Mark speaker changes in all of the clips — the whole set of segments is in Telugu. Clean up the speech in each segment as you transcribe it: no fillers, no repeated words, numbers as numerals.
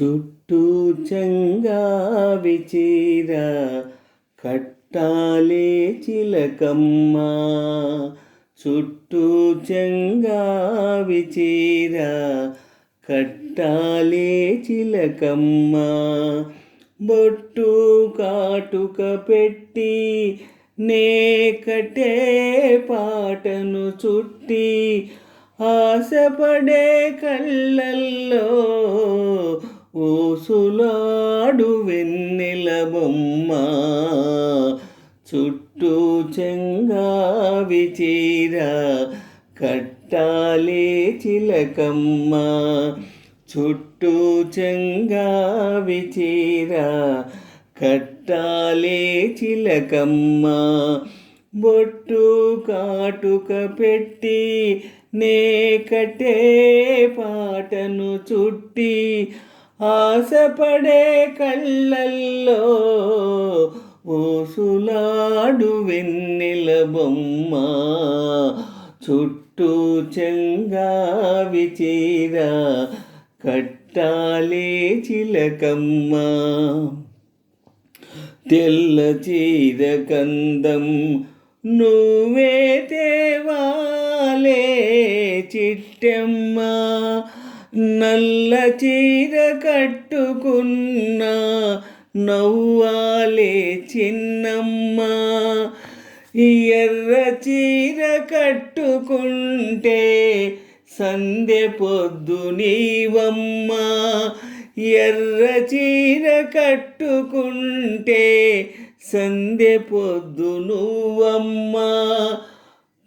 Speaker 1: చుట్టూ చెంగావి చీర కట్టాలే చిలకమ్మ. చుట్టూ చెంగావి చీర కట్టాలే చిలకమ్మ. బొట్టు కాటుక పెట్టి నే కట్టే పాటను చుట్టి ఆశపడే కళ్ళల్లో ఊసులాడు వెన్నెల బొమ్మ. చుట్టూ చెంగావి చీర కట్టాలే చిలకమ్మ. చుట్టూ చెంగావి చీర కట్టాలే చిలకమ్మ. బొట్టు కాటుక పెట్టి నే కట్టే పాటను చుట్టి ఆశపడే కళ్ళల్లో ఊసులాడు వెన్నెల బొమ్మ. చుట్టూ చెంగావి చీర కట్టాలే చిలకమ్మ. తెల్ల చీర కందం నువ్వే తేవాలే చిట్టెమ్మ. నల్ల చీర కట్టుకున్న నవ్వాలే చిన్నమ్మ. ఎర్ర చీర కట్టుకుంటే సందె పొద్దు నీవమ్మ. ఎర్ర చీర కట్టుకుంటే సందె పొద్దు నువ్వమ్మ.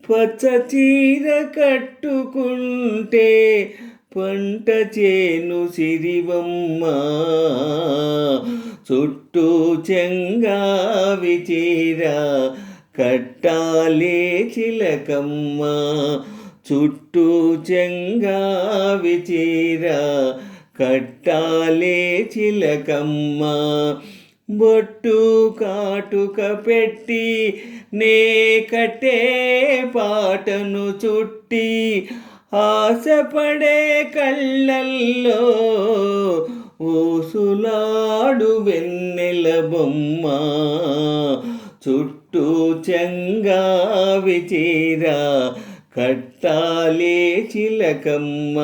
Speaker 1: పచ్చ చీర కట్టుకుంటే పంట చేను సిరివమ్మ. చుట్టూ చెంగావి చీర కట్టాలే చిలకమ్మ. చుట్టూ చెంగావి చీర కట్టాలే చిలకమ్మ. బొట్టు కాటుక పెట్టి నే కట్టే పాటను చుట్టి ఆశపడే కళ్ళల్లో ఊసులాడు వెన్నెల బొమ్మ. చుట్టూ చెంగావి చీర కట్టాలే చిలకమ్మ.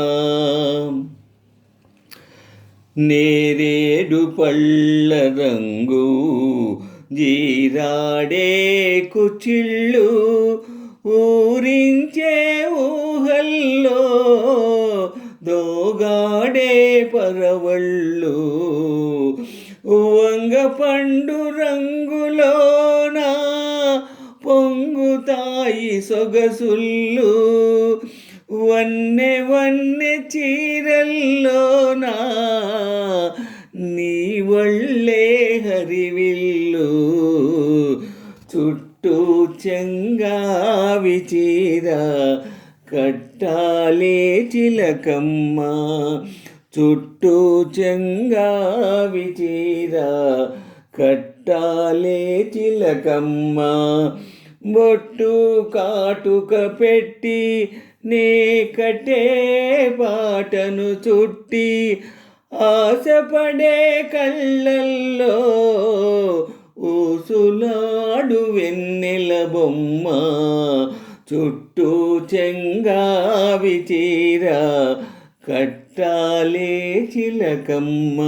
Speaker 1: నేరేడు పళ్ళ రంగు జీరాడే కుచిళ్ళు ఊరించే ఊహల్లో దోగాడే పరవళ్ళు. వంగ పండు రంగులోన పొంగుతాయి సొగసుళ్ళు. వన్నె వన్నె చీరల్లోనా నీ వళ్ళే హరివిల్లు. చుట్టూ చెంగావి చీర కట్టాలే చిలకమ్మ. చుట్టూ చెంగావి చీర కట్టాలే చిలకమ్మ. బొట్టు కాటుక పెట్టి నే కట్టే పాటను చుట్టి ఆశపడే కళ్ళల్లో ఊసులాడు వెన్నెల బొమ్మ. చుట్టూ చెంగావి చీర కట్టాలే చిలకమ్మ.